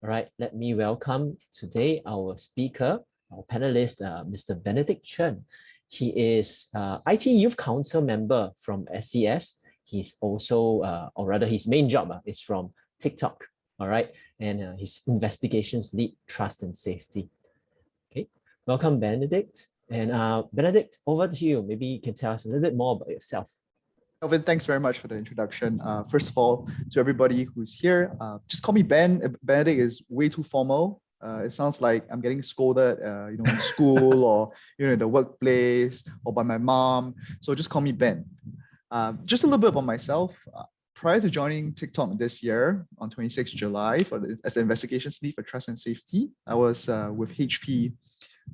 All right, let me welcome today our speaker, our panelist, Mr. Benedict Chen. He is IT Youth Council member from SCS. He's also, or rather his main job is from TikTok, all right? And his investigations lead trust and safety. Okay, welcome Benedict. And Benedict, over to you. Maybe you can tell us a little bit more about yourself. Kelvin, thanks very much for the introduction. First of all, to everybody who's here, just call me Ben. Benedict is way too formal. It sounds like I'm getting scolded, in school or in the workplace or by my mom. So just call me Ben. Just a little bit about myself. Prior to joining TikTok this year on 26 July as the investigations lead for trust and safety, I was with HP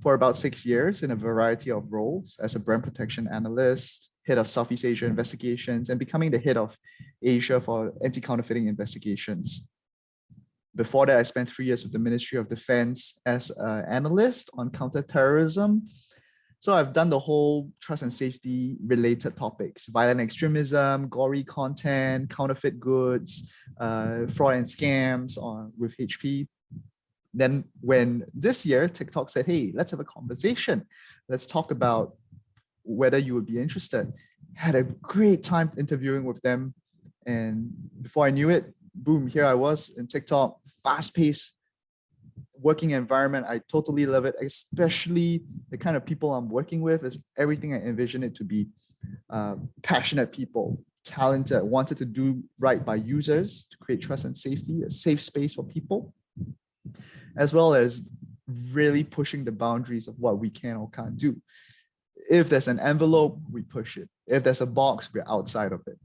for about 6 years in a variety of roles as a brand protection analyst, head of Southeast Asia investigations, and becoming the head of Asia for anti-counterfeiting investigations. Before that, I spent 3 years with the Ministry of Defense as an analyst on counterterrorism. So I've done the whole trust and safety related topics: violent extremism, gory content, counterfeit goods, fraud and scams with HP. Then when this year TikTok said, hey, let's have a conversation. Let's talk about whether you would be interested. Had a great time interviewing with them. And before I knew it, boom, here I was in TikTok, fast-paced working environment. I totally love it, especially the kind of people I'm working with is everything I envision it to be. Passionate people, talented, wanted to do right by users, to create trust and safety, a safe space for people, as well as really pushing the boundaries of what we can or can't do. If there's an envelope, we push it. If there's a box, we're outside of it.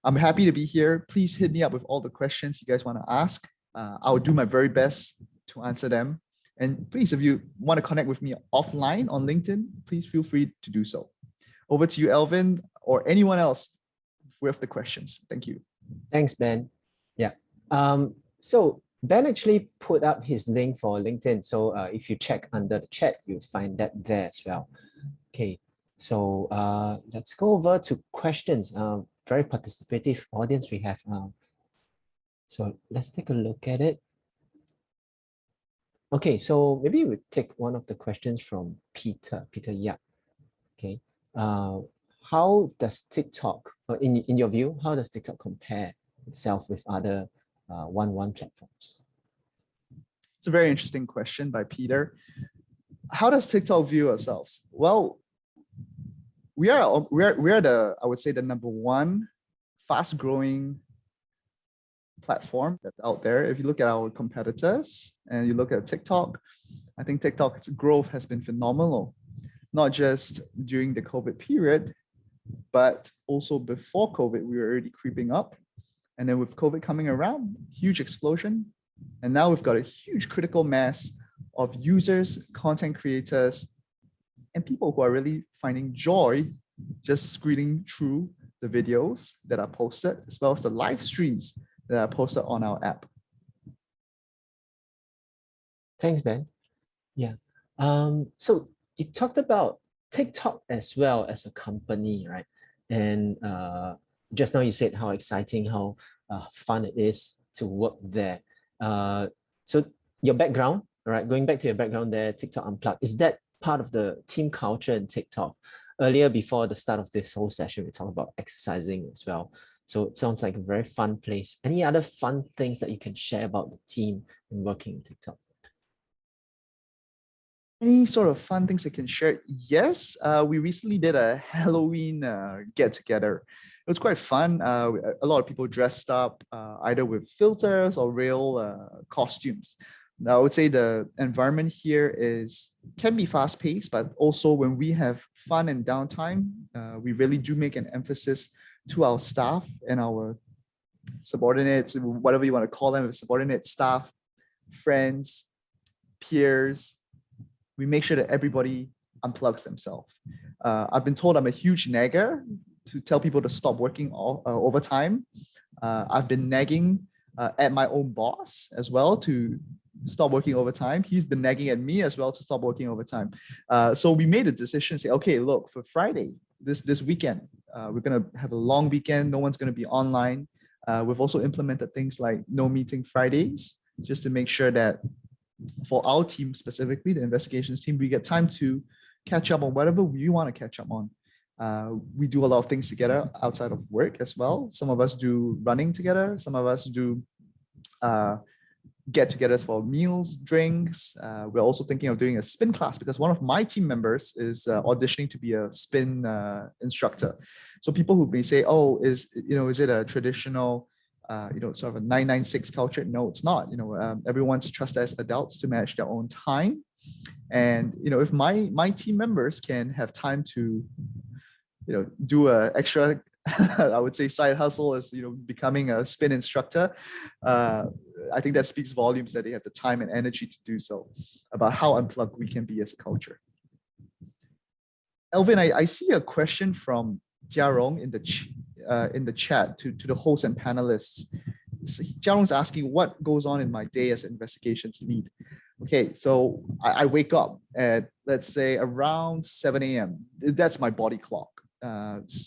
I'm happy to be here. Please hit me up with all the questions you guys want to ask. I'll do my very best to answer them. And please, if you want to connect with me offline on LinkedIn, please feel free to do so. Over to you, Elvin, or anyone else with the questions. Thank you. Thanks, Ben. Yeah. So Ben actually put up his link for LinkedIn. So if you check under the chat, you'll find that there as well. Okay, so let's go over to questions. Very participative audience we have. So let's take a look at it. Okay, so maybe we take one of the questions from Peter Yap. Okay, how does TikTok, in your view, how does TikTok compare itself with other one platforms? It's a very interesting question by Peter. How does TikTok view ourselves? Well, we are the, I would say, the #1 fast-growing platform that's out there. If you look at our competitors and you look at TikTok, I think TikTok's growth has been phenomenal, not just during the COVID period, but also before COVID, we were already creeping up. And then with COVID coming around, huge explosion. And now we've got a huge critical mass of users, content creators, and people who are really finding joy just screening through the videos that are posted, as well as the live streams that are posted on our app. Thanks, Ben. Yeah. So you talked about TikTok as well as a company, right? And just now you said how exciting, how fun it is to work there. So your background, right? Going back to your background there, TikTok Unplugged, is that part of the team culture in TikTok? Earlier, before the start of this whole session, we talked about exercising as well. So it sounds like a very fun place. Any other fun things that you can share about the team and working in TikTok? Any sort of fun things I can share? Yes, we recently did a Halloween get-together. It was quite fun. A lot of people dressed up either with filters or real costumes. Now, I would say the environment here can be fast-paced, but also when we have fun and downtime, we really do make an emphasis to our staff and our subordinates, whatever you want to call them, subordinate staff, friends, peers. We make sure that everybody unplugs themselves. I've been told I'm a huge nagger to tell people to stop working overtime. I've been nagging at my own boss as well to stop working overtime. He's been nagging at me as well to stop working overtime. So we made a decision, say, okay, look, for Friday, this weekend, we're gonna have a long weekend. No one's gonna be online. We've also implemented things like no meeting Fridays. just to make sure that for our team specifically, the investigations team, we get time to catch up on whatever we want to catch up on. We do a lot of things together outside of work as well. Some of us do running together. Some of us do get-togethers for meals, drinks. We're also thinking of doing a spin class because one of my team members is auditioning to be a spin instructor. So people who may say, "Oh, is it a traditional, sort of a 996 culture?" No, it's not. Everyone's trusted as adults to manage their own time, and if my team members can have time to, do a extra, I would say, side hustle as becoming a spin instructor. I think that speaks volumes that they have the time and energy to do so, about how unplugged we can be as a culture. Elvin, I see a question from Jiarong in the chat to the hosts and panelists. Jiarong's asking, what goes on in my day as an investigations lead? Okay, so I wake up at, let's say, around 7 a.m. That's my body clock.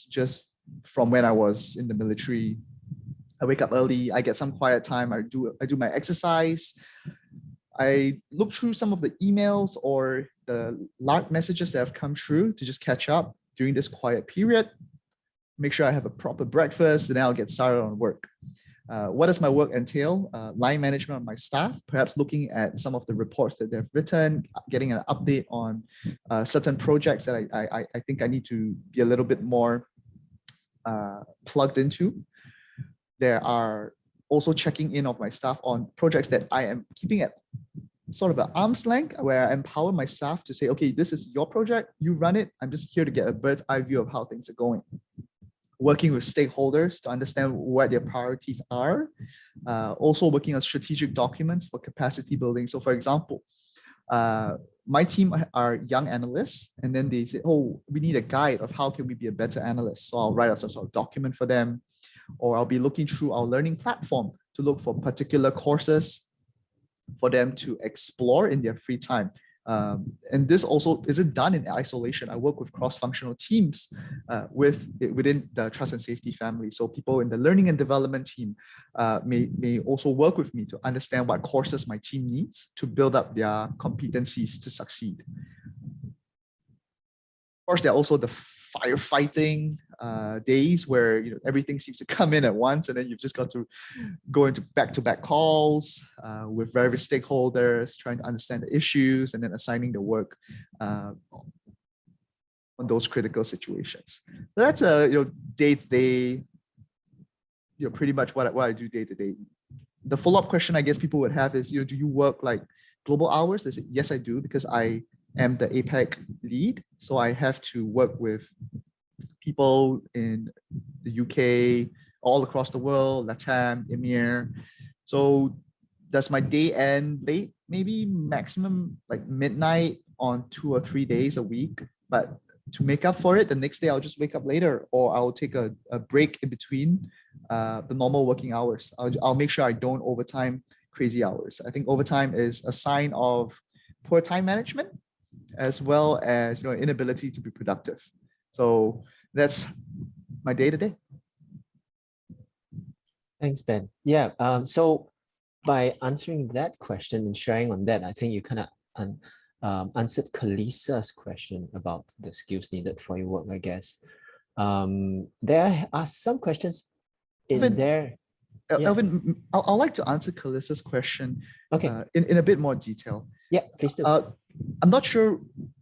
Just from when I was in the military. I wake up early, I get some quiet time, I do my exercise, I look through some of the emails or the large messages that have come through to just catch up during this quiet period, make sure I have a proper breakfast, and then I'll get started on work. What does my work entail? Line management of my staff, perhaps looking at some of the reports that they've written, getting an update on certain projects that I think I need to be a little bit more plugged into. There are also checking in of my staff on projects that I am keeping at sort of an arm's length, where I empower my staff to say, okay, this is your project, you run it. I'm just here to get a bird's eye view of how things are going. Working with stakeholders to understand what their priorities are. Also working on strategic documents for capacity building. So for example, my team are young analysts, and then they say, oh, we need a guide of how can we be a better analyst. So I'll write out some sort of document for them, or I'll be looking through our learning platform to look for particular courses for them to explore in their free time. And this also isn't done in isolation. I work with cross-functional teams within the trust and safety family. So people in the learning and development team may also work with me to understand what courses my team needs to build up their competencies to succeed. Of course, there are also the firefighting days where everything seems to come in at once, and then you've just got to go into back-to-back calls with various stakeholders, trying to understand the issues, and then assigning the work on those critical situations. So that's a day-to-day, pretty much what I do day-to-day. The follow-up question I guess people would have is, do you work like global hours? They say, yes, I do, because I am the APAC lead. So I have to work with people in the UK, all across the world, LATAM, EMEA. So does my day end late? Maybe maximum like midnight on 2 or 3 days a week. But to make up for it, the next day I'll just wake up later, or I'll take a break in between the normal working hours. I'll make sure I don't overtime crazy hours. I think overtime is a sign of poor time management, as well as inability to be productive. So that's my day to day. Thanks, Ben. Yeah. So by answering that question and sharing on that, I think you kind of answered Kalisa's question about the skills needed for your work, I guess. There are some questions in there. Elvin, I'd like to answer Kalisa's question in a bit more detail. Yeah, please do. I'm not sure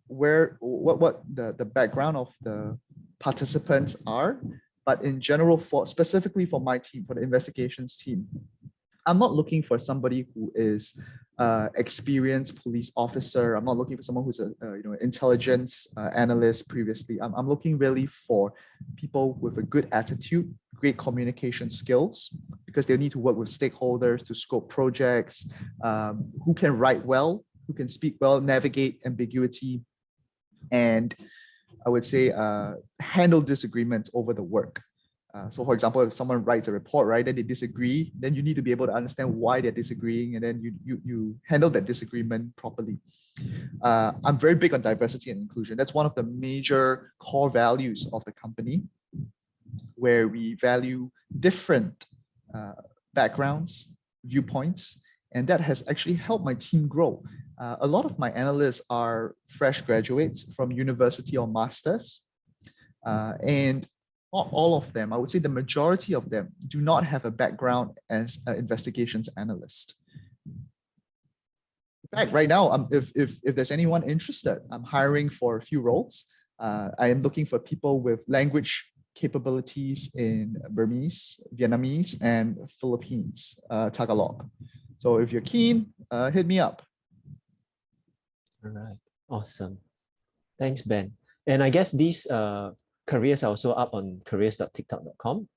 what the background of the participants are, but in general, specifically for my team, for the investigations team, I'm not looking for somebody who is experienced police officer. I'm not looking for someone who's a intelligence analyst previously. I'm looking really for people with a good attitude, great communication skills, because they need to work with stakeholders to scope projects, who can write well, who can speak well, navigate ambiguity, and I would say handle disagreements over the work. So for example, if someone writes a report, right, then they disagree, then you need to be able to understand why they're disagreeing, and then you handle that disagreement properly. I'm very big on diversity and inclusion. That's one of the major core values of the company, where we value different backgrounds, viewpoints, And that has actually helped my team grow. A lot of my analysts are fresh graduates from university or masters. And not all of them, I would say the majority of them, do not have a background as an investigations analyst. In fact, right now, if there's anyone interested, I'm hiring for a few roles. I am looking for people with language capabilities in Burmese, Vietnamese, and Philippines, Tagalog. So if you're keen, hit me up. All right, awesome. Thanks, Ben. And I guess these careers are also up on careers.tiktok.com.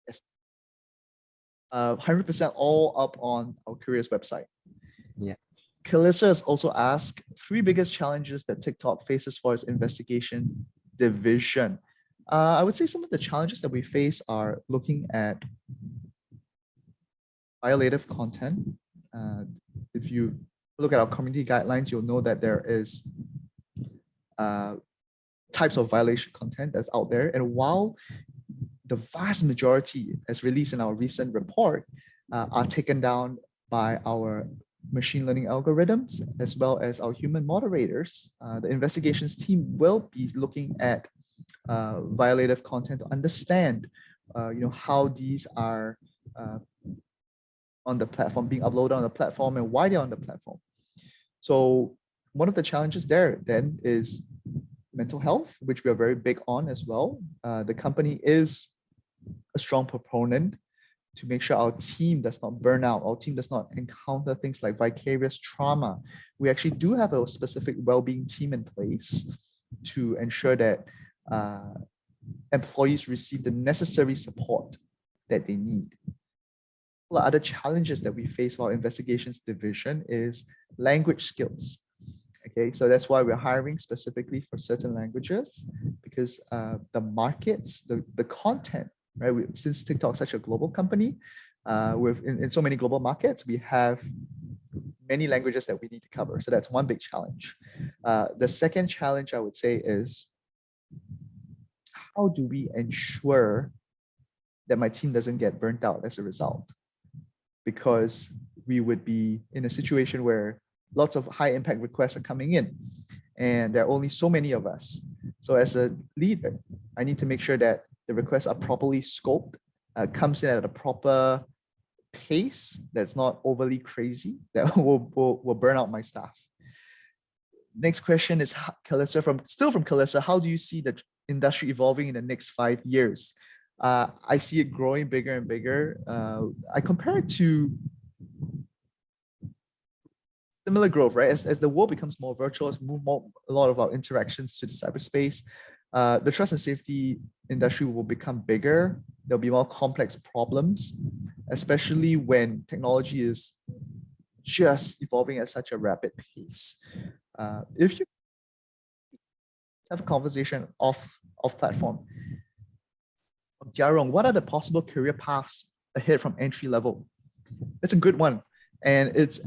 Yes. 100% all up on our careers website. Yeah. Kalissa has also asked 3 biggest challenges that TikTok faces for its investigation division. I would say some of the challenges that we face are looking at violative content. If you look at our community guidelines, you'll know that there is types of violation content that's out there. And while the vast majority, as released in our recent report, are taken down by our machine learning algorithms, as well as our human moderators, the investigations team will be looking at violative content to understand how these are on the platform, being uploaded on the platform, and why they're on the platform. So one of the challenges there then is mental health, which we are very big on as well. The company is a strong proponent to make sure our team does not burn out, our team does not encounter things like vicarious trauma. We actually do have a specific well-being team in place to ensure that employees receive the necessary support that they need. The other challenges that we face for our investigations division is language skills. Okay, so that's why we're hiring specifically for certain languages, because the markets, the content, right? Since TikTok is such a global company, in so many global markets, we have many languages that we need to cover. So that's one big challenge. The second challenge I would say is, how do we ensure that my team doesn't get burnt out as a result? Because we would be in a situation where lots of high impact requests are coming in and there are only so many of us. So as a leader, I need to make sure that the requests are properly scoped, comes in at a proper pace that's not overly crazy, that will burn out my staff. Next question is still from Kalissa. How do you see the industry evolving in the next 5 years? I see it growing bigger and bigger. I compare it to similar growth, right? As the world becomes more virtual, as we move a lot of our interactions to the cyberspace, the trust and safety industry will become bigger. There'll be more complex problems, especially when technology is just evolving at such a rapid pace. If you have a conversation off platform, Jiarong, what are the possible career paths ahead from entry level? It's a good one, and it's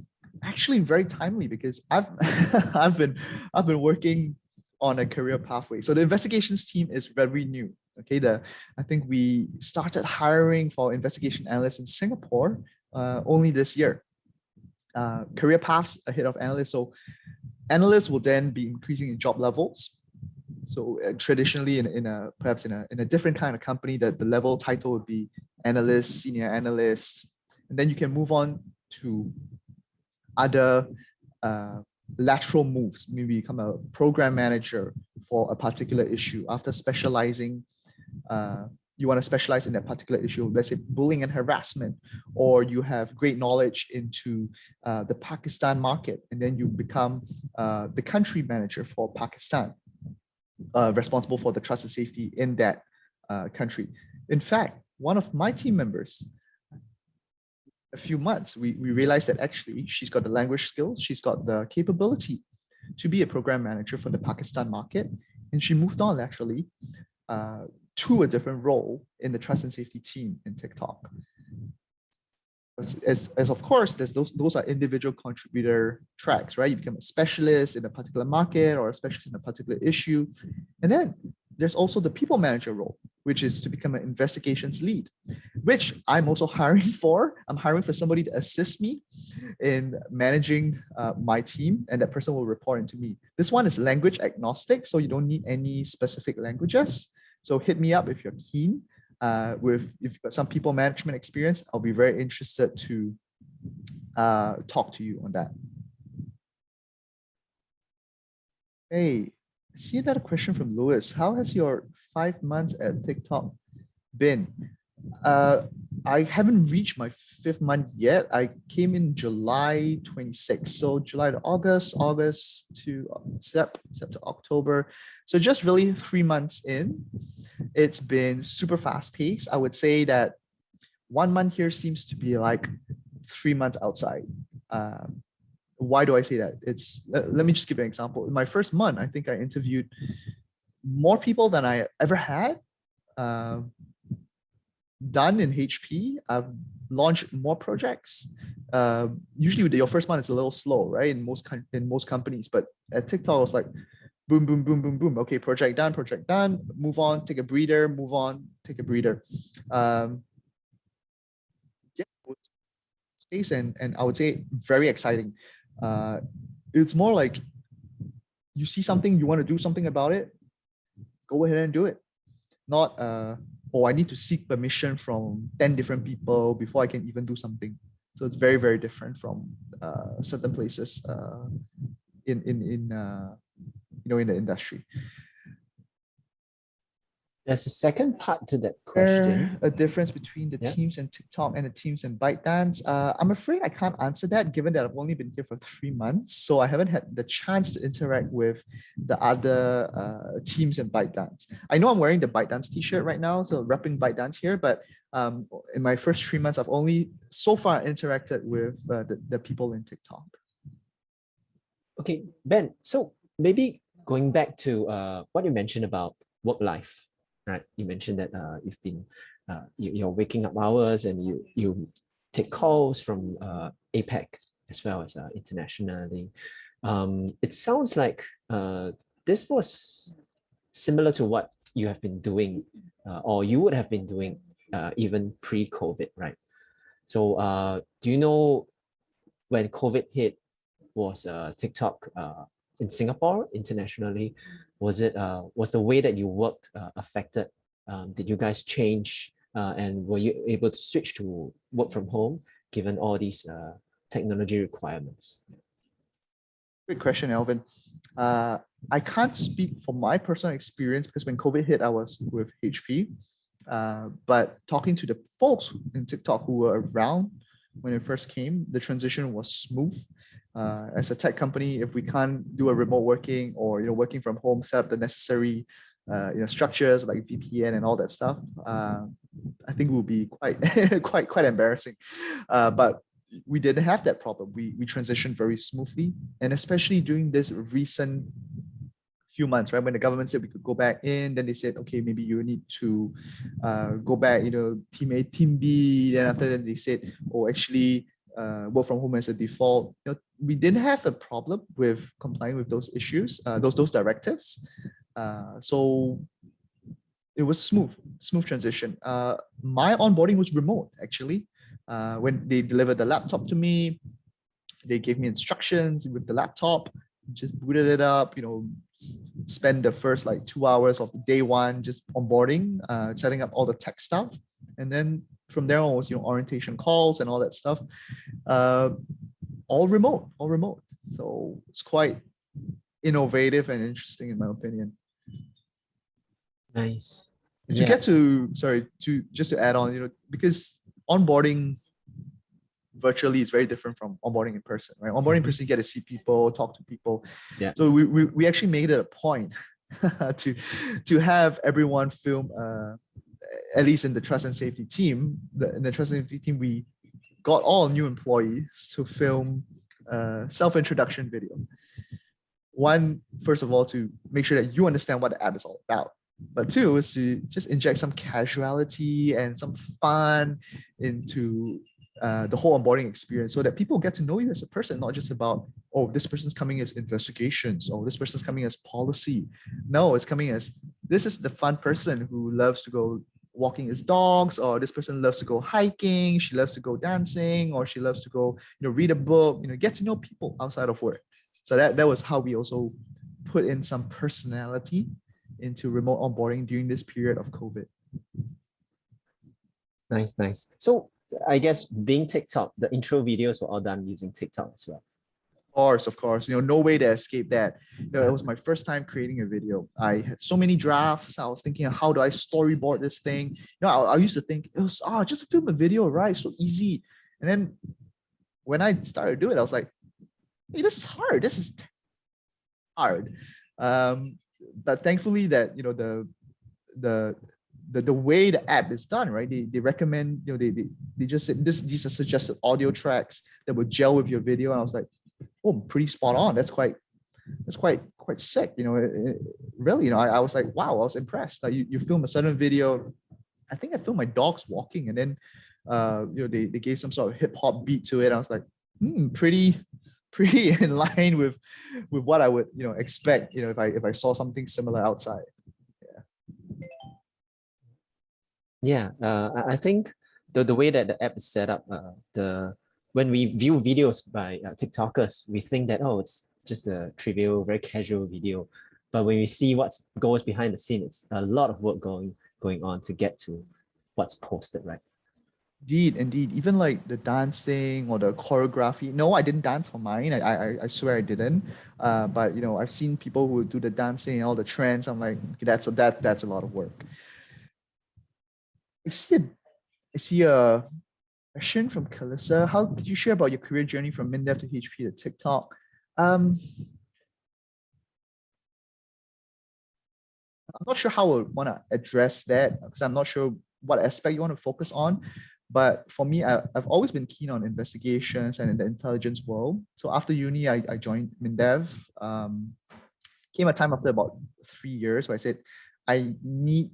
actually very timely because I've I've been working on a career pathway. So the investigations team is very new. Okay, I think we started hiring for investigation analysts in Singapore only this year. Career paths ahead of analysts. So analysts will then be increasing in job levels. So traditionally, perhaps in a different kind of company, that the level title would be analyst, senior analyst, and then you can move on to other lateral moves. Maybe become a program manager for a particular issue after specializing. You want to specialize in that particular issue, let's say bullying and harassment, or you have great knowledge into the Pakistan market, and then you become the country manager for Pakistan. Responsible for the trust and safety in that country. In fact, one of my team members, a few months, we realized that actually she's got the language skills, she's got the capability to be a program manager for the Pakistan market, and she moved on laterally to a different role in the trust and safety team in TikTok. As of course, there's those are individual contributor tracks, right? You become a specialist in a particular market or a specialist in a particular issue. And then there's also the people manager role, which is to become an investigations lead, which I'm also hiring for. I'm hiring for somebody to assist me in managing my team, and that person will report into me. This one is language agnostic, so you don't need any specific languages. So hit me up if you're keen. If you've got some people management experience, I'll be very interested to talk to you on that. Hey, I see another question from Lewis. How has your 5 months at TikTok been? I haven't reached my 5th month yet. I came in July 26th. So July to August, August to September to October. So just really 3 months in. It's been super fast paced. I would say that 1 month here seems to be like 3 months outside. Why do I say that? Let me just give an example. In my first month, I think I interviewed more people than I ever had done in HP. I've launched more projects. Usually your first month is a little slow, right? In most companies, but at TikTok, it was like boom, boom, boom, boom, boom. Okay, project done, move on, take a breather, move on, take a breather. Space and I would say very exciting. It's more like you see something, you want to do something about it, go ahead and do it. Not oh, I need to seek permission from 10 different people before I can even do something. So it's very, very different from certain places in the industry. There's a second part to that There question. a difference between the teams and TikTok and the teams and ByteDance? I'm afraid I can't answer that given that I've only been here for 3 months. So I haven't had the chance to interact with the other teams and ByteDance. I know I'm wearing the ByteDance t-shirt right now, so repping ByteDance here, but in my first 3 months, I've only so far interacted with the people in TikTok. Okay, Ben, so maybe going back to what you mentioned about work life, right? You mentioned that you've been your waking up hours and you take calls from APAC as well as internationally. It sounds like this was similar to what you have been doing or you would have been doing even pre-COVID, right? So do you know when COVID hit, was TikTok in Singapore, internationally? Was the way that you worked affected? Did you guys change and were you able to switch to work from home given all these technology requirements? Great question, Alvin. I can't speak from my personal experience because when COVID hit, I was with HP. But talking to the folks in TikTok who were around when it first came, the transition was smooth. As a tech company, if we can't do a remote working or working from home, set up the necessary structures like VPN and all that stuff, I think it will be quite embarrassing. But we didn't have that problem. We transitioned very smoothly, and especially during this recent few months, right? When the government said we could go back in, then they said, okay, maybe you need to go back, team A, team B. Then after that, they said, oh, actually, work from home as a default. We didn't have a problem with complying with those issues, those directives. So it was smooth transition. My onboarding was remote actually. When they delivered the laptop to me, they gave me instructions with the laptop, just booted it up, spend the first like 2 hours of day one just onboarding, setting up all the tech stuff. And then from there on was, orientation calls and all that stuff. All remote. So it's quite innovative and interesting in my opinion. Nice. To get to, just to add on, because onboarding virtually is very different from onboarding in person, right? Onboarding in person, you get to see people, talk to people. Yeah. So we actually made it a point to have everyone film, at least in the trust and safety team. In the trust and safety team, we got all new employees to film self-introduction video. One, first of all, to make sure that you understand what the app is all about. But two is to just inject some casuality and some fun into the whole onboarding experience so that people get to know you as a person, not just about, oh, this person's coming as investigations, or this person's coming as policy. No, it's coming as, this is the fun person who loves to go walking his dogs, or this person loves to go hiking, she loves to go dancing, or she loves to go, read a book, get to know people outside of work. So that was how we also put in some personality into remote onboarding during this period of COVID. Nice, nice. So I guess being TikTok, the intro videos were all done using TikTok as well. Of course, no way to escape that. It was my first time creating a video. I had so many drafts. I was thinking, how do I storyboard this thing? I used to think it was just film a video, right? So easy. And then when I started to do it, I was like, hey, this is hard. This is hard. But thankfully that the way the app is done, right? They recommend, they just said these are suggested audio tracks that would gel with your video. And I was like, oh, pretty spot on. That's quite sick. Really, I was like, wow, I was impressed. Like you film a certain video. I think I filmed my dogs walking, and then they gave some sort of hip hop beat to it. I was like, pretty in line with what I would expect, if I saw something similar outside. Yeah, I think the way that the app is set up, when we view videos by TikTokers, we think that, oh, it's just a trivial, very casual video. But when we see what goes behind the scene, it's a lot of work going on to get to what's posted, right? Indeed. Even like the dancing or the choreography. No, I didn't dance for mine. I swear I didn't. But I've seen people who do the dancing and all the trends. I'm like, okay, that's a lot of work. I see a question from Kalissa. How could you share about your career journey from MinDev to HP to TikTok? I'm not sure how I would want to address that, because I'm not sure what aspect you want to focus on. But for me, I've always been keen on investigations and in the intelligence world. So after uni, I joined MinDev. Came a time after about 3 years where I said, I need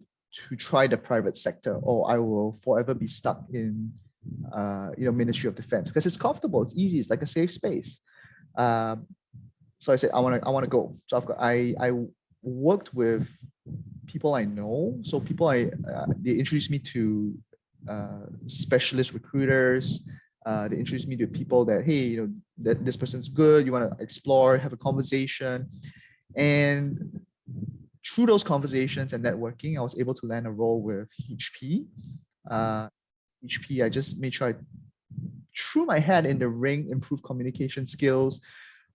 to try the private sector, or I will forever be stuck in Ministry of Defense, because it's comfortable, it's easy, it's like a safe space. So I said, I want to go. So I worked with people I know. So they introduced me to specialist recruiters. They introduced me to people that, hey, that this person's good, you want to explore, have a conversation. And through those conversations and networking, I was able to land a role with HP. HP, I just made sure I threw my head in the ring, improved communication skills,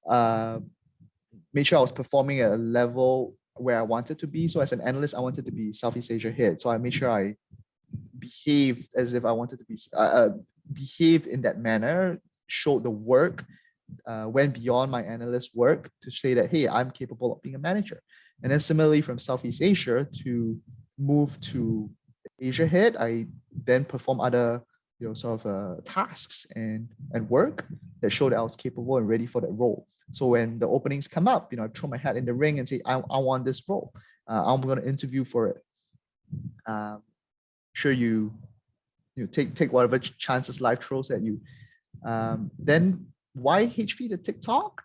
made sure I was performing at a level where I wanted to be. So as an analyst, I wanted to be Southeast Asia head. So I made sure I behaved as if I wanted to be, behaved in that manner, showed the work, went beyond my analyst work to say that, hey, I'm capable of being a manager. And then similarly from Southeast Asia to move to Asia head, I then perform other tasks and work that showed that I was capable and ready for that role. So when the openings come up, I throw my hat in the ring and say, I want this role. I'm going to interview for it. Sure, you take whatever chances life throws at you. Then why HP to TikTok?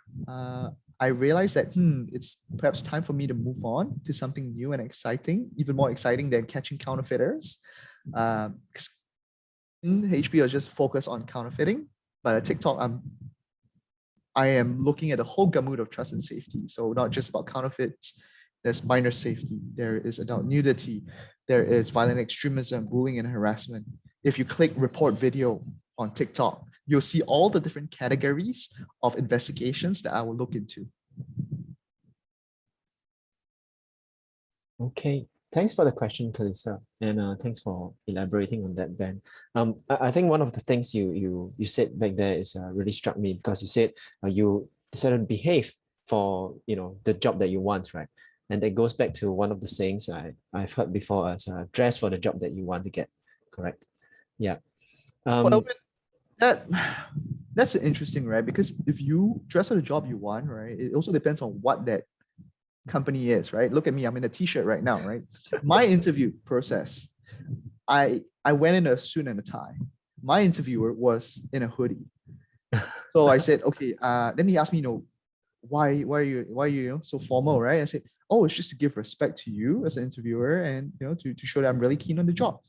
I realized that it's perhaps time for me to move on to something new and exciting, even more exciting than catching counterfeiters. Because HP was just focused on counterfeiting, but at TikTok, I am looking at the whole gamut of trust and safety. So not just about counterfeits, there's minor safety, there is adult nudity, there is violent extremism, bullying and harassment. If you click report video on TikTok, you'll see all the different categories of investigations that I will look into. Okay, thanks for the question, Kalissa, and thanks for elaborating on that, Ben. I think one of the things you said back there is really struck me, because you said you decided to behave for the job that you want, right? And that goes back to one of the sayings I've heard before as dress for the job that you want to get, correct? Yeah. Well, that's interesting, right? Because if you dress for the job you want, right, it also depends on what that company is, right? Look at me, I'm in a t-shirt right now, right? My interview process, I went in a suit and a tie. My interviewer was in a hoodie. So I said, okay, then he asked me, why are you so formal, right? I said, oh, it's just to give respect to you as an interviewer and to show that I'm really keen on the job.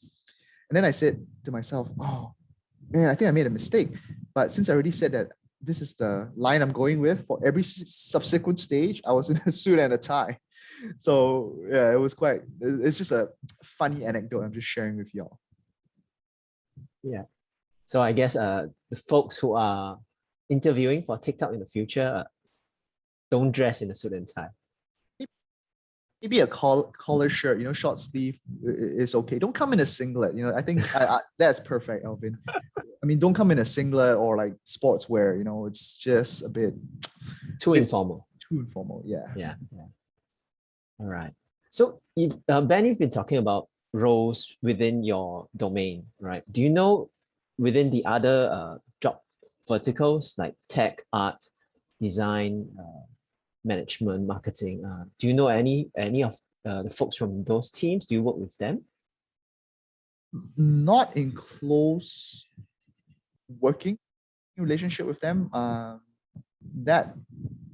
And then I said to myself, oh man, I think I made a mistake. But since I already said that this is the line I'm going with for every subsequent stage, I was in a suit and a tie. So yeah, it's just a funny anecdote I'm just sharing with y'all. Yeah. So I guess the folks who are interviewing for TikTok in the future don't dress in a suit and tie. Maybe a collar shirt, short sleeve is okay. Don't come in a singlet. I think that's perfect, Alvin. I mean, don't come in a singlet or like sportswear. It's just a bit too informal. Too informal, yeah. Yeah. All right. So, Ben, you've been talking about roles within your domain, right? Do you know within the other job verticals like tech, art, design, management, marketing? Do you know any of the folks from those teams? Do you work with them? Not in close working relationship with them. That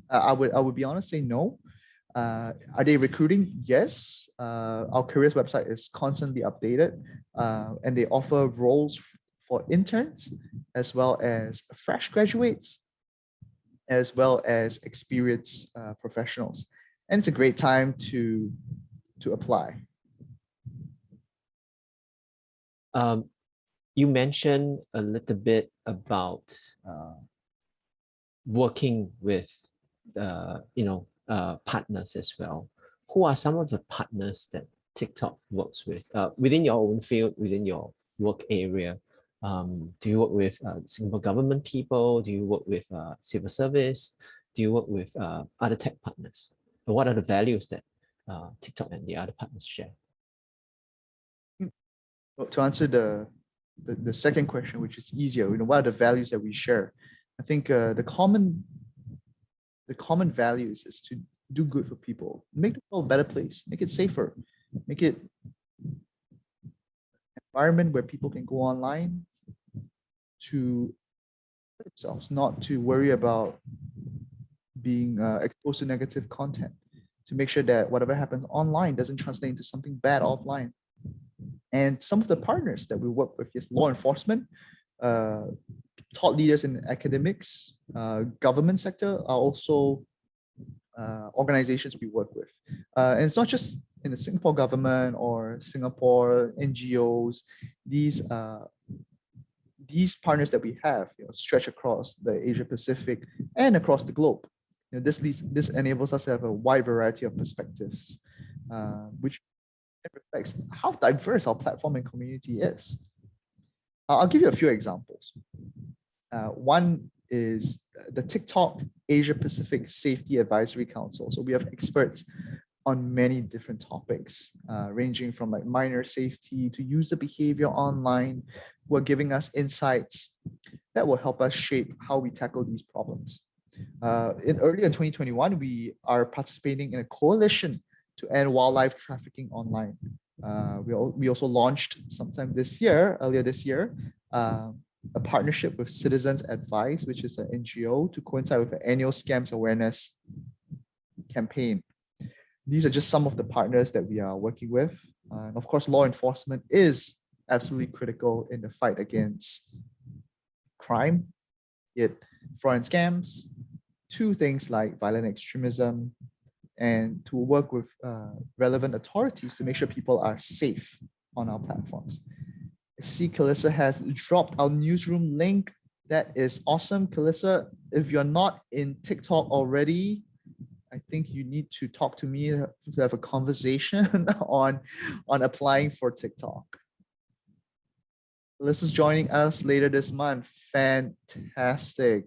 I would be honest, say no. Are they recruiting? Yes. Our careers website is constantly updated, and they offer roles for interns as well as fresh graduates, as well as experienced professionals. And it's a great time to apply. You mentioned a little bit about working with partners as well. Who are some of the partners that TikTok works with within your own field, within your work area? Do you work with Singapore government people? Do you work with civil service? Do you work with other tech partners? And what are the values that TikTok and the other partners share? Well, to answer the second question, which is easier, what are the values that we share? I think the common values is to do good for people, make the world a better place, make it safer, make it an environment where people can go online to themselves, not to worry about being exposed to negative content, to make sure that whatever happens online doesn't translate into something bad offline. And some of the partners that we work with is law enforcement, thought leaders in academics, government sector are also organizations we work with. And it's not just in the Singapore government or Singapore NGOs. These partners that we have stretch across the Asia Pacific and across the globe. This enables us to have a wide variety of perspectives, which reflects how diverse our platform and community is. I'll give you a few examples. One is the TikTok Asia Pacific Safety Advisory Council. So we have experts on many different topics, ranging from like minor safety to user behavior online, who are giving us insights that will help us shape how we tackle these problems. Earlier in 2021, we are participating in a coalition to end wildlife trafficking online. We also launched earlier this year, a partnership with Citizens Advice, which is an NGO, to coincide with the annual scams awareness campaign. These are just some of the partners that we are working with. And of course, law enforcement is absolutely critical in the fight against crime, fraud and scams, to things like violent extremism, and to work with relevant authorities to make sure people are safe on our platforms. I see Calissa has dropped our newsroom link. That is awesome. Calissa, if you're not in TikTok already, I think you need to talk to me to have a conversation on applying for TikTok. Calissa's joining us later this month. Fantastic.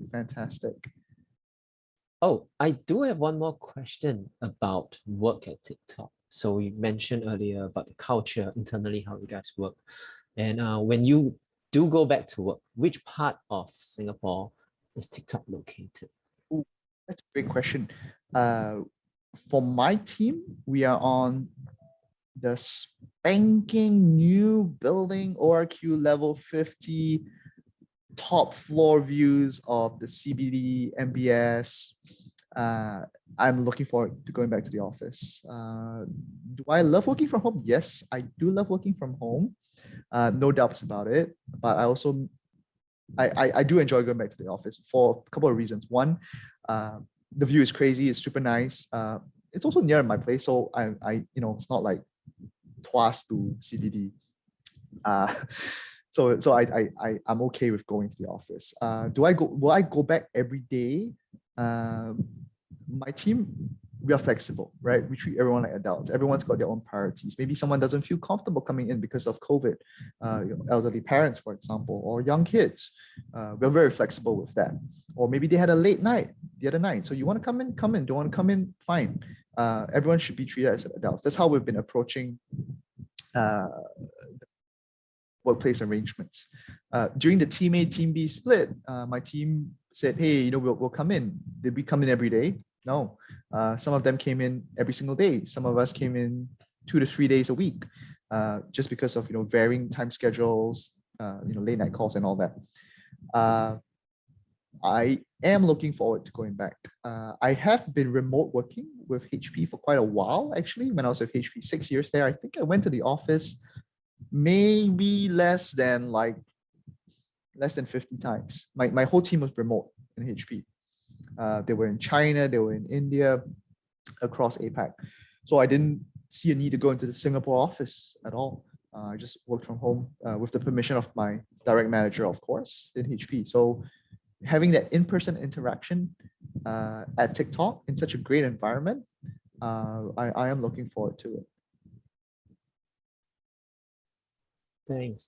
Oh, I do have one more question about work at TikTok. So you mentioned earlier about the culture internally, how you guys work. And when you do go back to work, which part of Singapore is TikTok located? Ooh, that's a great question. For my team, we are on the spanking new building, ORQ level 50, top floor views of the CBD, MBS, I'm looking forward to going back to the office. Do I love working from home? Yes, I do love working from home. No doubts about it. But I also I do enjoy going back to the office for a couple of reasons. One, the view is crazy. It's super nice. It's also near my place, so it's not like Tuas to CBD. Uh, I'm okay with going to the office. Will I go back every day? My team, we are flexible, right? We treat everyone like adults. Everyone's got their own priorities. Maybe someone doesn't feel comfortable coming in because of COVID, elderly parents, for example, or young kids. We're very flexible with that. Or maybe they had a late night the other night. So you want to come in, come in. Don't want to come in, fine. Everyone should be treated as adults. That's how we've been approaching workplace arrangements. During the Team A, Team B split, my team said, hey, we'll come in. Did we come in every day? No. Some of them came in every single day. Some of us came in 2 to 3 days a week, just because of varying time schedules, late night calls and all that. I am looking forward to going back. I have been remote working with HP for quite a while, actually. When I was with HP, 6 years there, I think I went to the office maybe less than 50 times. My whole team was remote in HP. They were in China, they were in India, across APAC. So I didn't see a need to go into the Singapore office at all. I just worked from home with the permission of my direct manager, of course, in HP. So having that in-person interaction at TikTok in such a great environment, I am looking forward to it.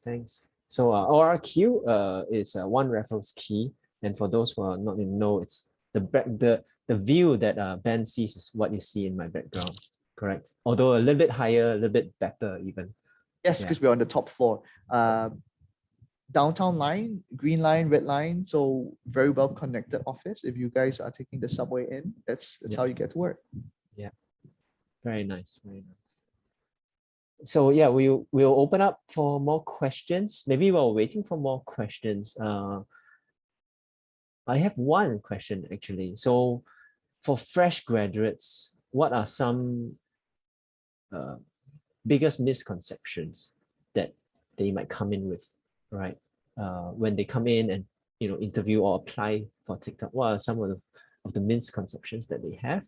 Thanks. So ORQ is One Raffles Key, and for those who are not in know, it's the view that Ben sees is what you see in my background, correct? Although a little bit higher, a little bit better even. Yes, because we're on the top floor. Downtown line, green line, red line, so very well connected office. If you guys are taking the subway in, that's how you get to work. Yeah, very nice. So yeah, we'll open up for more questions. Maybe while waiting for more questions, I have one question actually. So for fresh graduates, what are some biggest misconceptions that they might come in with, right? When they come in and interview or apply for TikTok, what are some of the misconceptions that they have?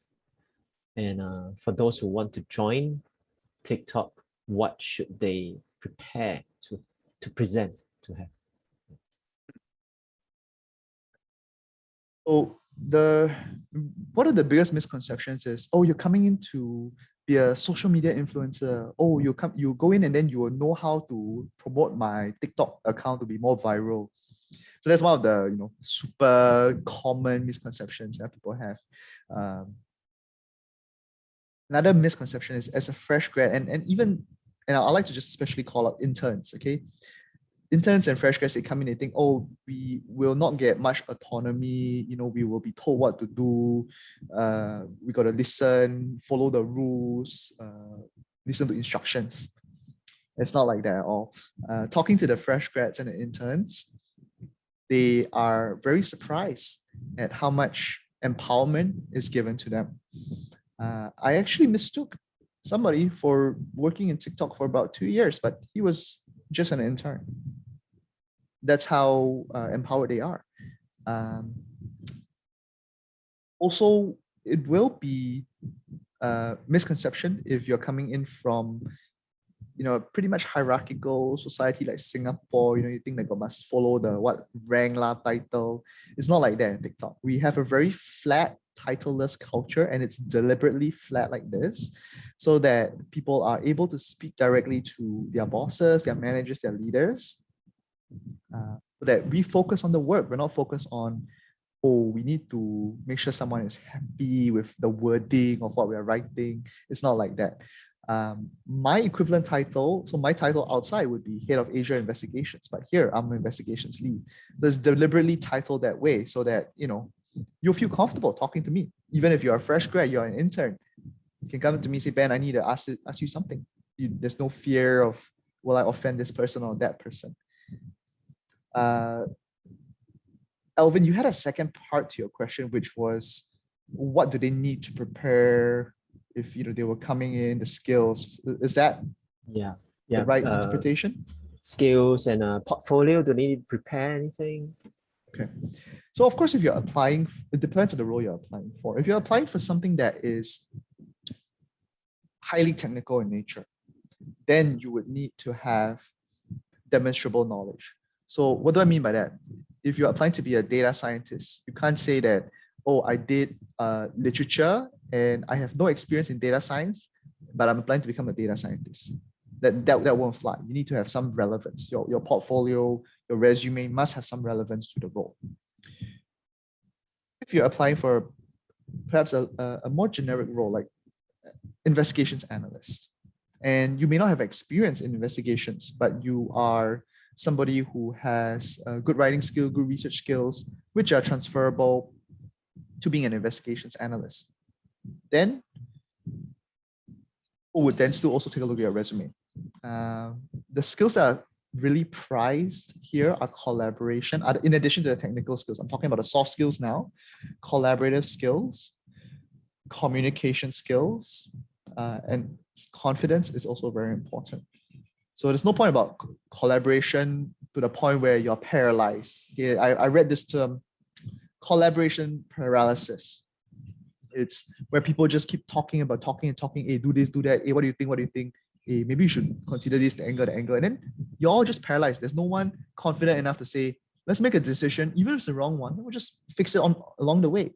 And for those who want to join TikTok, what should they prepare to present to have? So one of the biggest misconceptions is, oh, you're coming in to be a social media influencer. Oh, you go in and then you will know how to promote my TikTok account to be more viral. So that's one of the super common misconceptions that people have. Another misconception is, as a fresh grad, and I like to just especially call out interns, okay? Interns and fresh grads, they come in, they think, oh, we will not get much autonomy, we will be told what to do, we got to listen, follow the rules, listen to instructions. It's not like that at all. Talking to the fresh grads and the interns, they are very surprised at how much empowerment is given to them. I actually mistook somebody for working in TikTok for about 2 years, but he was just an intern. That's how empowered they are. Also, it will be a misconception if you're coming in from a pretty much hierarchical society like Singapore. You think that you must follow the rank title. It's not like that in TikTok. We have a very flat, titleless culture, and it's deliberately flat like this so that people are able to speak directly to their bosses, their managers, their leaders, so that we focus on the work. We're not focused on, oh, we need to make sure someone is happy with the wording of what we're writing. It's not like that. My equivalent title, so my title outside would be Head of Asia Investigations, but here I'm an investigations lead. So it's deliberately titled that way so that, you'll feel comfortable talking to me. Even if you're a fresh grad, you're an intern, you can come to me and say, Ben, I need to ask you something. There's no fear of, will I offend this person or that person? Alvin, you had a second part to your question, which was what do they need to prepare if they were coming in, the skills. Is that Yeah, the yeah. right interpretation? Skills and portfolio. Do they need to prepare anything? Okay. So of course, if you're applying, it depends on the role you're applying for. If you're applying for something that is highly technical in nature, then you would need to have demonstrable knowledge. So what do I mean by that? If you're applying to be a data scientist, you can't say that, oh, I did literature and I have no experience in data science, but I'm applying to become a data scientist. That won't fly. You need to have some relevance. Your portfolio, your resume must have some relevance to the role. If you're applying for perhaps a more generic role like investigations analyst, and you may not have experience in investigations, but you are somebody who has good writing skill, good research skills, which are transferable to being an investigations analyst, then people would then still also take a look at your resume. The skills that are really prized here are collaboration. In addition to the technical skills, I'm talking about the soft skills now, collaborative skills, communication skills, and confidence is also very important. So there's no point about collaboration to the point where you're paralyzed. Here, I read this term, collaboration paralysis. It's where people just keep talking and talking. Hey, do this, do that. Hey, what do you think? What do you think? Hey, maybe you should consider this, the angle. And then you're all just paralyzed. There's no one confident enough to say, let's make a decision. Even if it's the wrong one, we'll just fix it along the way.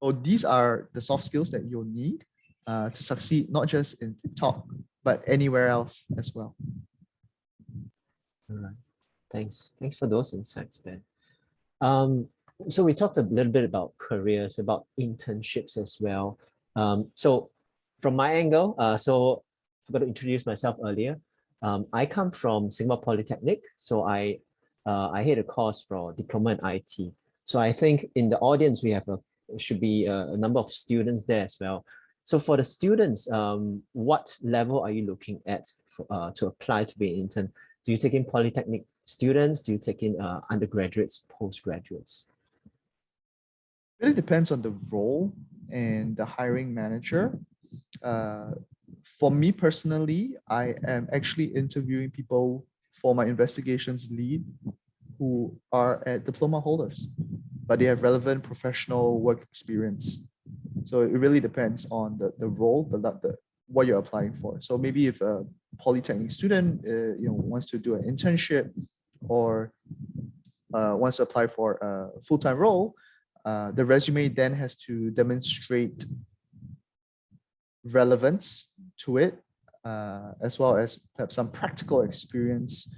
So these are the soft skills that you'll need to succeed, not just in TikTok, but anywhere else as well. All right. Thanks for those insights, Ben. So we talked a little bit about careers, about internships as well. So from my angle, so I forgot to introduce myself earlier. I come from Singapore Polytechnic, so I had a course for diploma in IT. So I think in the audience we have should be a number of students there as well. So for the students, what level are you looking at to apply to be an intern? Do you take in Polytechnic students? Do you take in undergraduates, postgraduates? It really depends on the role and the hiring manager. For me personally, I am actually interviewing people for my investigations lead who are at diploma holders, but they have relevant professional work experience. So it really depends on the role, what you're applying for. So maybe if a Polytechnic student wants to do an internship or wants to apply for a full-time role, the resume then has to demonstrate relevance to it, as well as perhaps some practical experience.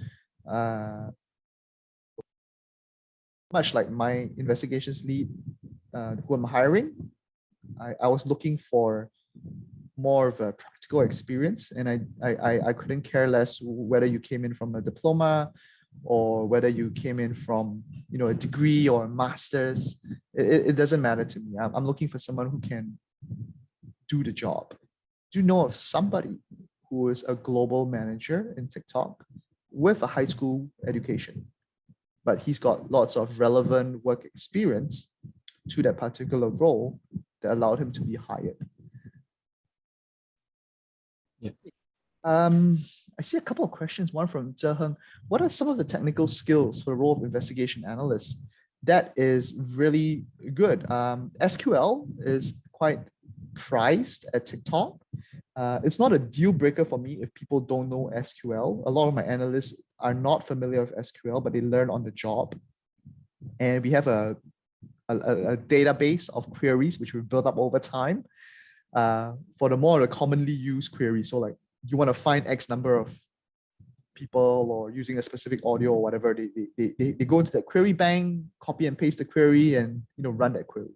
Much like my investigations lead who I'm hiring, I was looking for more of a practical experience, and I couldn't care less whether you came in from a diploma or whether you came in from a degree or a master's. It doesn't matter to me. I'm looking for someone who can do the job. Do you know of somebody who is a global manager in TikTok with a high school education, but he's got lots of relevant work experience to that particular role that allowed him to be hired? Yeah. I see a couple of questions, one from Zheheng. What are some of the technical skills for the role of investigation analyst? That is really good. SQL is quite prized at TikTok. It's not a deal breaker for me if people don't know SQL. A lot of my analysts are not familiar with SQL, but they learn on the job. And we have a database of queries which we've built up over time for the more commonly used queries. So like you want to find X number of people or using a specific audio or whatever, they go into the query bank, copy and paste the query, and run that query.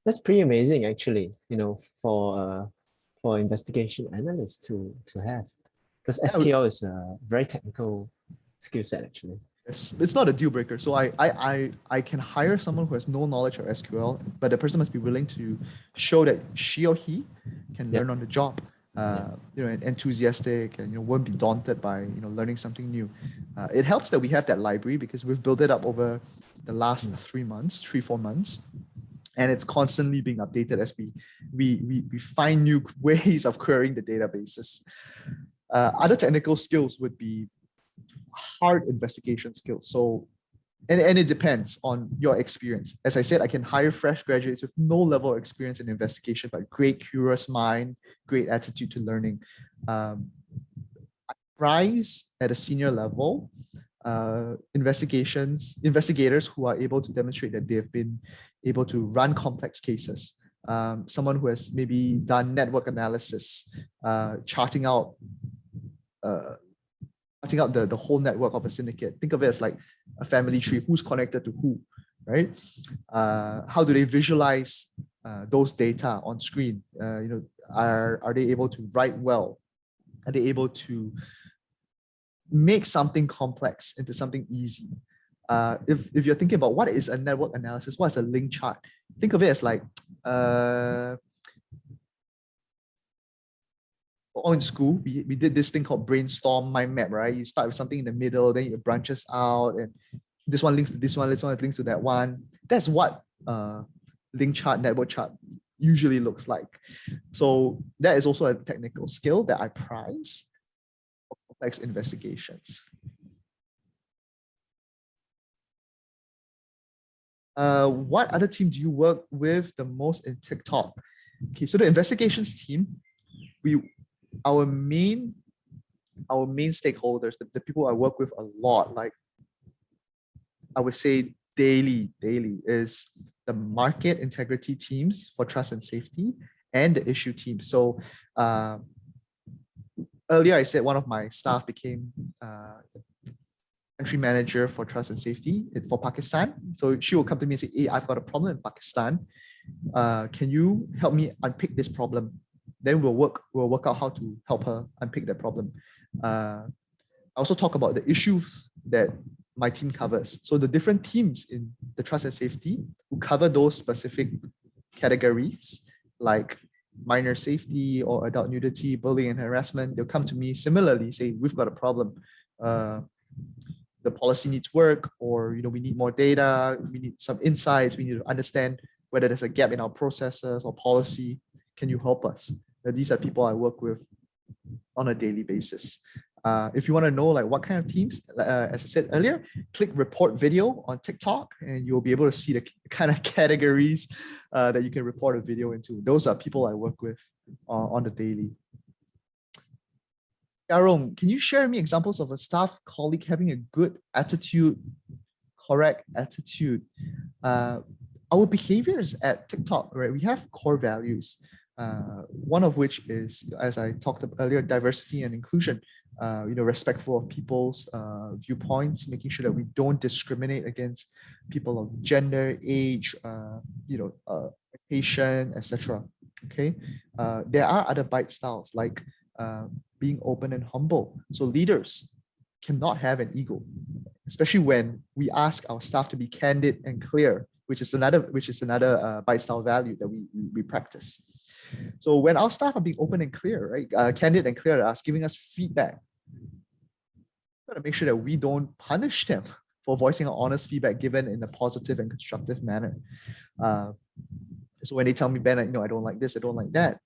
That's pretty amazing, actually. For investigation analysts to have, because SQL is a very technical skill set, actually. Yes, it's not a deal breaker. So I can hire someone who has no knowledge of SQL, but the person must be willing to show that she or he can learn on the job. and enthusiastic, and won't be daunted by learning something new. It helps that we have that library because we've built it up over the last 4 months, and it's constantly being updated as we find new ways of querying the databases. Other technical skills would be hard investigation skills. So, and it depends on your experience. As I said, I can hire fresh graduates with no level of experience in investigation, but great curious mind, great attitude to learning. I prize at a senior level investigators who are able to demonstrate that they have been able to run complex cases. Someone who has maybe done network analysis, charting out the whole network of a syndicate. Think of it as like a family tree, who's connected to who, right? How do they visualize those data on screen? Are they able to write well? Are they able to make something complex into something easy? If you're thinking about what is a network analysis, what is a link chart? Think of it as like in school, we did this thing called brainstorm mind map, right? You start with something in the middle, then it branches out, and this one links to this one, this one links to that one. That's what link chart, network chart usually looks like. So that is also a technical skill that I prize for complex investigations. What other team do you work with the most in TikTok? Okay, so the investigations team, our main stakeholders, the people I work with a lot, like I would say daily is the market integrity teams for trust and safety and the issue team. So earlier I said one of my staff became country manager for trust and safety for Pakistan. So she will come to me and say, hey, I've got a problem in Pakistan. Can you help me unpick this problem? Then we'll work out how to help her unpick that problem. I also talk about the issues that my team covers. So the different teams in the trust and safety who cover those specific categories, like minor safety or adult nudity, bullying and harassment, they'll come to me similarly, say, we've got a problem. The policy needs work, or we need more data, we need some insights, we need to understand whether there's a gap in our processes or policy. Can you help us? These are people I work with on a daily basis. If you want to know like what kind of teams, as I said earlier, click report video on TikTok and you'll be able to see the kind of categories that you can report a video into. Those are people I work with on the daily. Yarong, can you share me examples of a staff colleague having a good attitude, correct attitude? Our behaviors at TikTok, right? We have core values. One of which is, as I talked about earlier, diversity and inclusion. Respectful of people's viewpoints, making sure that we don't discriminate against people of gender, age, location, etc. Okay, there are other bite styles like being open and humble. So leaders cannot have an ego, especially when we ask our staff to be candid and clear, which is another bite style value that we practice. So when our staff are being open and clear, right, candid and clear to us, giving us feedback, we've got to make sure that we don't punish them for voicing our honest feedback given in a positive and constructive manner. So when they tell me, Ben, I don't like this, I don't like that,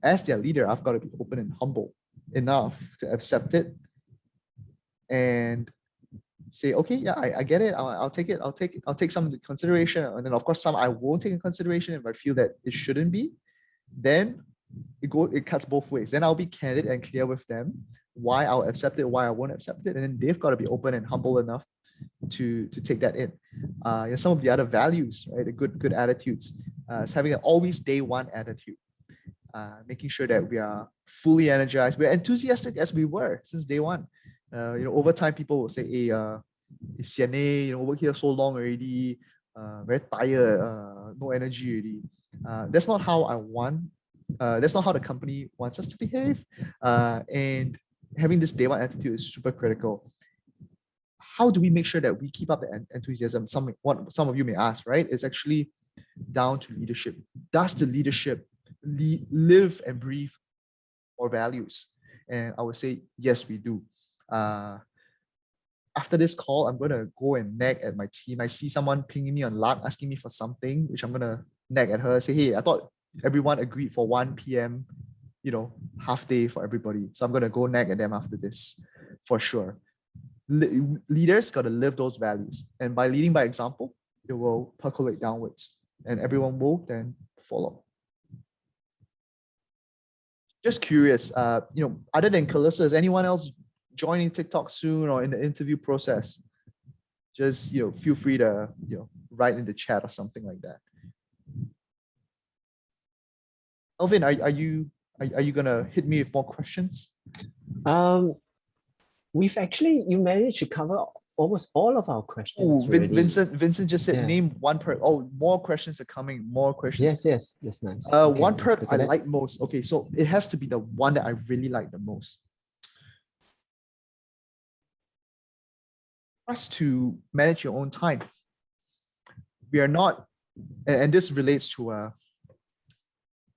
as their leader, I've got to be open and humble enough to accept it and say, okay, yeah, I get it. I'll take it. I'll take some into consideration. And then of course, some I won't take in consideration if I feel that it shouldn't be. Then it cuts both ways. Then I'll be candid and clear with them why I'll accept it, why I won't accept it. And then they've got to be open and humble enough to take that in. Some of the other values, right? The good attitudes, is having an always day one attitude. Making sure that we are fully energized. We're enthusiastic as we were since day one. Over time, people will say, hey, CNA, work here so long already, very tired, no energy already. That's not how I want. That's not how the company wants us to behave. And having this day one attitude is super critical. How do we make sure that we keep up the enthusiasm? Some of you may ask, right? It's actually down to leadership. Does the leadership live and breathe or values? And I would say, yes, we do. After this call, I'm going to go and nag at my team. I see someone pinging me on Lark asking me for something, which I'm going to nag at her, say, hey, I thought everyone agreed for 1 p.m., half day for everybody. So I'm going to go nag at them after this for sure. Leaders got to live those values. And by leading by example, it will percolate downwards and everyone will then follow. Just curious, other than Calissa, is anyone else joining TikTok soon or in the interview process? Just, feel free to, write in the chat or something like that. Elvin, are you gonna hit me with more questions? You managed to cover almost all of our questions. Vincent just said, name one perk. Oh, more questions are coming. More questions. Yes, that's nice. Okay, one perk I like most. Okay, so it has to be the one that I really like the most. Trust to manage your own time. We are not, and this relates to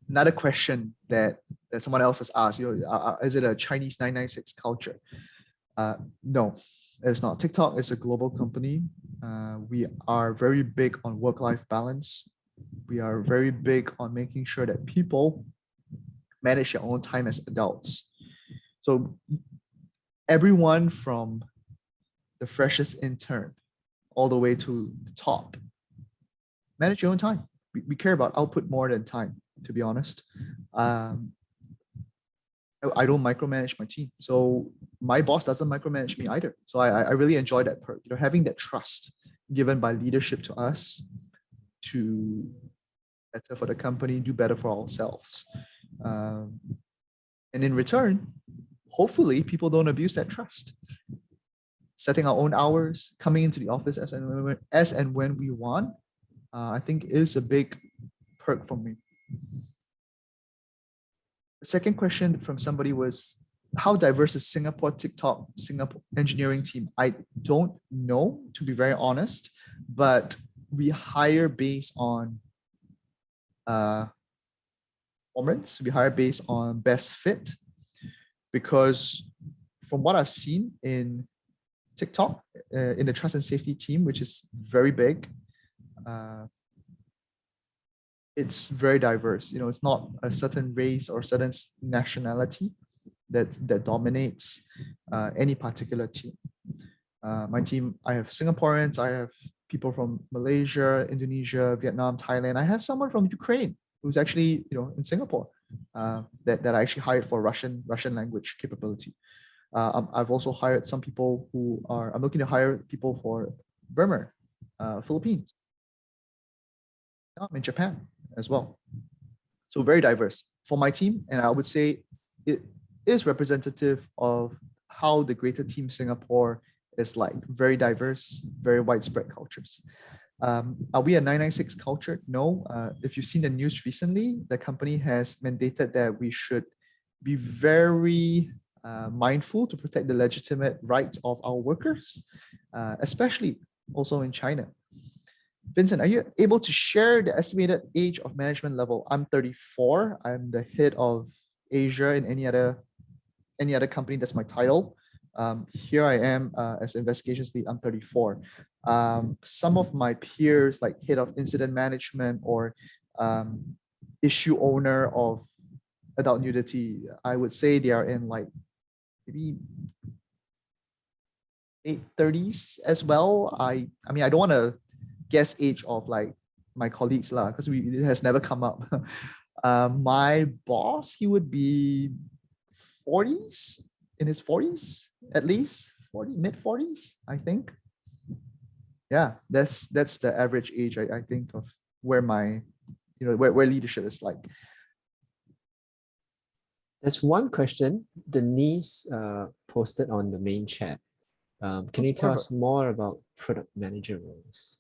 another question that someone else has asked. Is it a Chinese 996 culture? No, it's not. TikTok is a global company. We are very big on work-life balance. We are very big on making sure that people manage their own time as adults. So everyone from the freshest intern all the way to the top, manage your own time. We care about output more than time, to be honest. I don't micromanage my team. So my boss doesn't micromanage me either. So I really enjoy that perk, having that trust given by leadership to us to better for the company, do better for ourselves. And in return, hopefully people don't abuse that trust. Setting our own hours, coming into the office as and when we want, I think is a big perk for me. The second question from somebody was, how diverse is Singapore engineering team? I don't know, to be very honest, but we hire based on performance. We hire based on best fit, because from what I've seen in TikTok, in the trust and safety team, which is very big, it's very diverse. It's not a certain race or certain nationality that dominates any particular team. My team, I have Singaporeans, I have people from Malaysia, Indonesia, Vietnam, Thailand. I have someone from Ukraine who's actually, in Singapore, that I actually hired for Russian language capability. I've also hired some people I'm looking to hire people for Burma, Philippines. I'm in Japan as well. So very diverse for my team. And I would say it is representative of how the greater team Singapore is like. Very diverse, very widespread cultures. Are we a 996 culture? No. If you've seen the news recently, the company has mandated that we should be very mindful to protect the legitimate rights of our workers, especially also in China. Vincent, are you able to share the estimated age of management level? I'm 34. I'm the head of Asia in any other company. That's my title. Here I am as investigations lead. I'm 34. Some of my peers, like head of incident management or issue owner of adult nudity, I would say they are in like maybe 30s as well. I mean, I don't want to guess age of like my colleagues lah, because it has never come up. My boss, he would be 40s, in his 40s at least, mid 40s, I think. Yeah, that's the average age I think of where my where leadership is like. There's one question Denise posted on the main chat. Can you tell us more about product manager roles?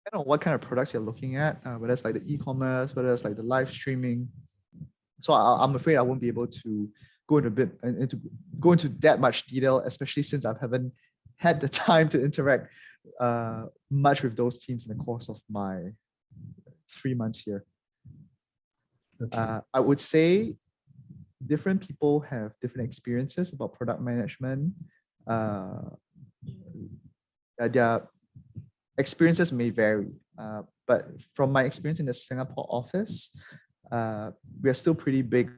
I don't know what kind of products you're looking at, whether it's like the e-commerce, whether it's like the live streaming. So I'm afraid I won't be able to go into that much detail, especially since I haven't had the time to interact much with those teams in the course of my 3 months here. Okay. I would say different people have different experiences about product management. Their experiences may vary, but from my experience in the Singapore office, we are still pretty big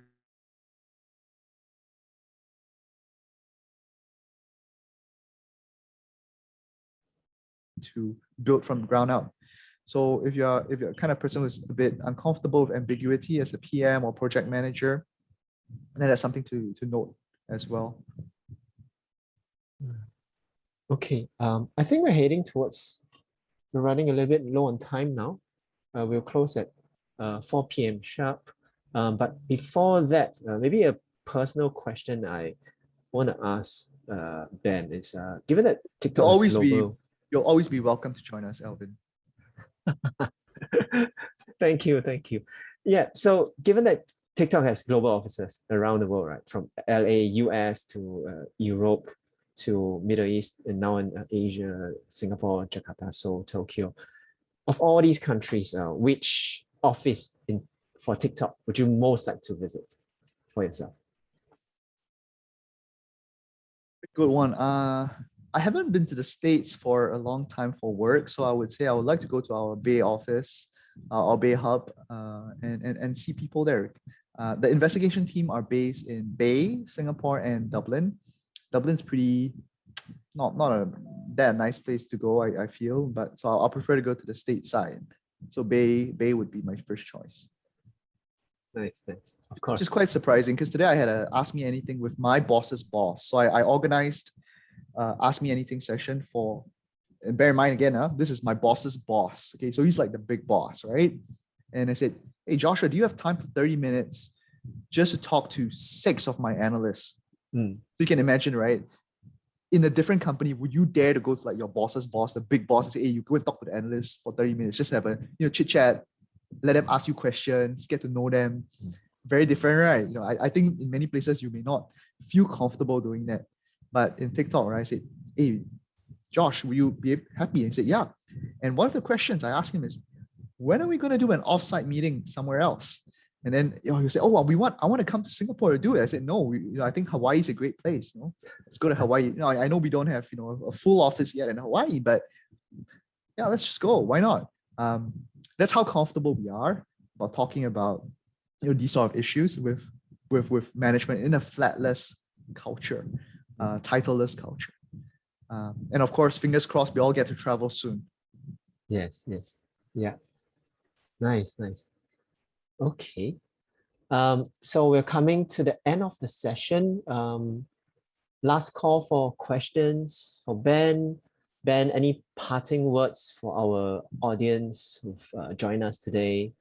to build from the ground up. So if you're a kind of person who's a bit uncomfortable with ambiguity as a PM or project manager, then that's something to note as well. Okay, I think we're running a little bit low on time now. We'll close at 4 p.m. sharp. But before that, maybe a personal question I want to ask Ben is, given that TikTok is global. You'll always be welcome to join us, Elvin. Thank you. Yeah, so given that TikTok has global offices around the world, right? From LA, US to Europe to Middle East, and now in Asia, Singapore, Jakarta, Seoul, Tokyo. Of all these countries, which office for TikTok would you most like to visit for yourself? Good one. I haven't been to the States for a long time for work, so I would say I would like to go to our Bay office, our Bay hub, and see people there. The investigation team are based in Bay, Singapore, and Dublin. Dublin's pretty not that nice place to go, I feel, but so I'll prefer to go to the state side. So Bay would be my first choice. Nice. Of course. Which is quite surprising because today I had a Ask Me Anything with my boss's boss. So I organized Ask Me Anything session for, and bear in mind again, this is my boss's boss. Okay, so he's like the big boss, right? And I said, hey, Joshua, do you have time for 30 minutes just to talk to 6 of my analysts? So you can imagine, right? In a different company, would you dare to go to like your boss's boss, the big boss, and say, hey, you go and talk to the analysts for 30 minutes, just have a chit chat, let them ask you questions, get to know them. Very different, right? I think in many places you may not feel comfortable doing that. But in TikTok, right, I said, hey, Josh, will you be happy? And he said, yeah. And one of the questions I asked him is, when are we going to do an offsite meeting somewhere else? And then he'll say, oh, well, I want to come to Singapore to do it. I said, no, I think Hawaii is a great place. Let's go to Hawaii. I know we don't have a full office yet in Hawaii, but yeah, let's just go. Why not? That's how comfortable we are about talking about these sort of issues with management in a flatless culture, titleless culture. And of course, fingers crossed, we all get to travel soon. Yes. Yeah. Nice. Okay. So we're coming to the end of the session. Last call for questions for Ben. Ben, any parting words for our audience who've joined us today?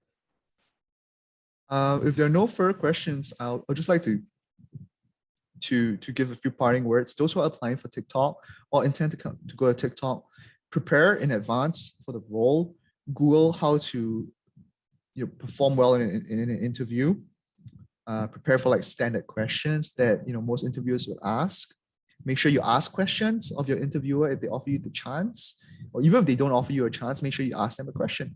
If there are no further questions, I'll just like to give a few parting words. Those who are applying for TikTok or intend to go to TikTok, prepare in advance for the role. Google how to perform well in an interview. Prepare for like standard questions that most interviewers will ask. Make sure you ask questions of your interviewer if they offer you the chance, or even if they don't offer you a chance, make sure you ask them a question.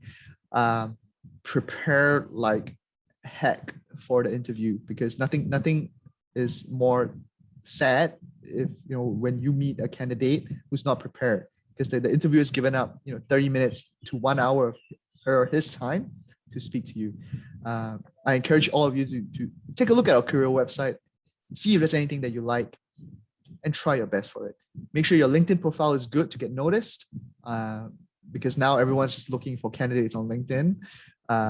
Prepare like heck for the interview, because nothing is more sad if when you meet a candidate who's not prepared, because the interviewer has given up 30 minutes to 1 hour of her or his time to speak to you. I encourage all of you to take a look at our career website, see if there's anything that you like, and try your best for it. Make sure your LinkedIn profile is good to get noticed, because now everyone's just looking for candidates on LinkedIn.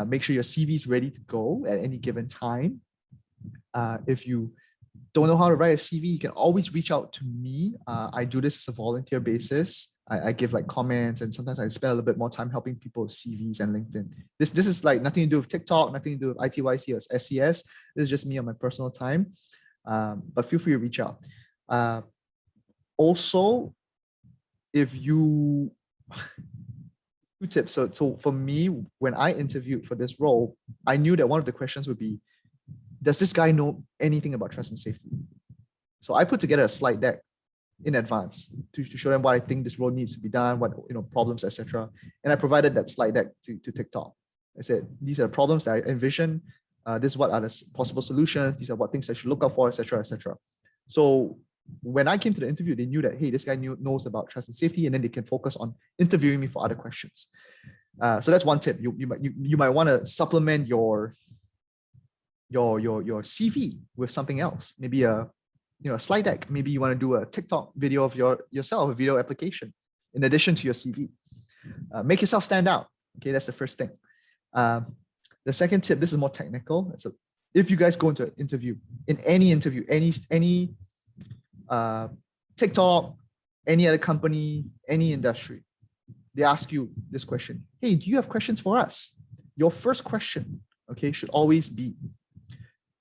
Make sure your CV is ready to go at any given time. If you don't know how to write a CV, you can always reach out to me. I do this as a volunteer basis. I give like comments, and sometimes I spend a little bit more time helping people with CVs and LinkedIn. This is like nothing to do with TikTok, nothing to do with ITYC or SES. This is just me on my personal time. But feel free to reach out. Also, if you two tips. So for me, when I interviewed for this role, I knew that one of the questions would be, does this guy know anything about trust and safety? So I put together a slide deck in advance to show them what I think this role needs to be done, what problems, etc. And I provided that slide deck to TikTok. I said, these are problems that I envision. This is what are the possible solutions. These are what things I should look out for, etc., etc. So when I came to the interview, they knew that, hey, this guy knows about trust and safety, and then they can focus on interviewing me for other questions. So that's one tip. You might want to supplement your CV with something else. Maybe a slide deck. Maybe you want to do a TikTok video of yourself, a video application, in addition to your CV. Make yourself stand out. Okay, that's the first thing. The second tip, this is more technical. So if you guys go into an interview, any TikTok, any other company, any industry, they ask you this question: hey, do you have questions for us? Your first question, okay, should always be,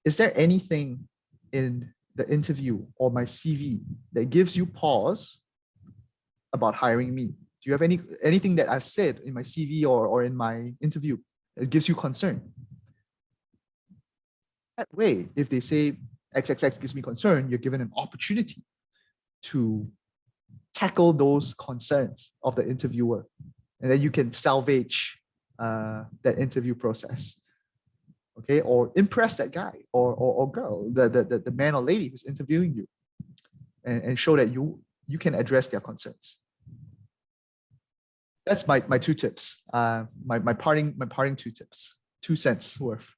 is there anything in the interview or my CV that gives you pause about hiring me? Do you have anything that I've said in my CV or in my interview that gives you concern? That way, if they say XXX gives me concern, you're given an opportunity to tackle those concerns of the interviewer, and then you can salvage that interview process. Okay, or impress that guy or girl, the man or lady who's interviewing you, and show that you can address their concerns. That's my two tips. My parting 2 tips, 2 cents worth.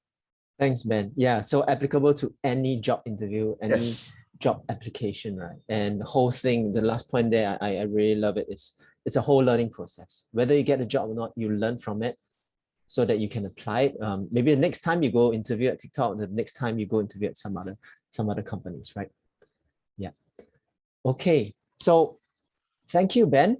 Thanks, Ben. Yeah, so applicable to any job interview, any Yes. job application, right? And the whole thing, the last point there, I really love it, is it's a whole learning process. Whether you get a job or not, you learn from it so that you can apply it. Maybe the next time you go interview at TikTok, the next time you go interview at some other companies, right? Yeah. Okay, so thank you, Ben,